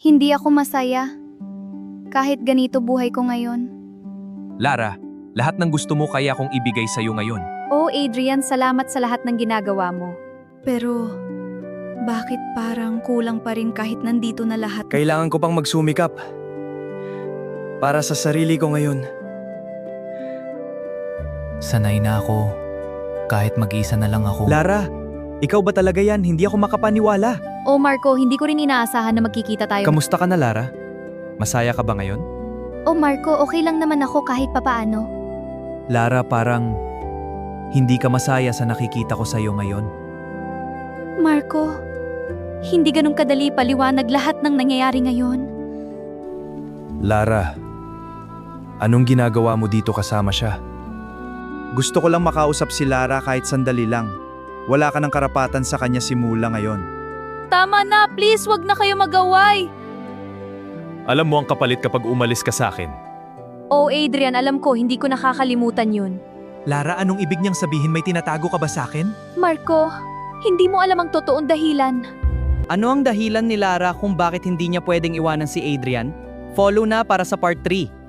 Hindi ako masaya. Kahit ganito buhay ko ngayon. Lara, lahat ng gusto mo kaya kong ibigay sa'yo ngayon. Oh, Adrian, salamat sa lahat ng ginagawa mo. Pero, bakit parang kulang pa rin kahit nandito na lahat? Kailangan ko pang magsumikap. Para sa sarili ko ngayon. Sanay na ako. Kahit mag-isa na lang ako. Lara, ikaw ba talaga yan? Hindi ako makapaniwala. Oh, Marco, hindi ko rin inaasahan na magkikita tayo. Kamusta ka na, Lara? Masaya ka ba ngayon? Oh, Marco, okay lang naman ako kahit papaano. Lara, parang hindi ka masaya sa nakikita ko sa'yo ngayon. Marco, hindi ganun kadali paliwanag lahat ng nangyayari ngayon. Lara, anong ginagawa mo dito kasama siya? Gusto ko lang makausap si Lara kahit sandali lang. Wala ka ng karapatan sa kanya simula ngayon. Tama na, please, wag na kayo magaway. Alam mo ang kapalit kapag umalis ka sa akin. Oh, Adrian, alam ko, hindi ko nakakalimutan yun. Lara, anong ibig niyang sabihin? May tinatago ka ba sa akin? Marco, hindi mo alam ang totoong dahilan. Ano ang dahilan ni Lara kung bakit hindi niya pwedeng iwanan si Adrian? Follow na para sa part 3.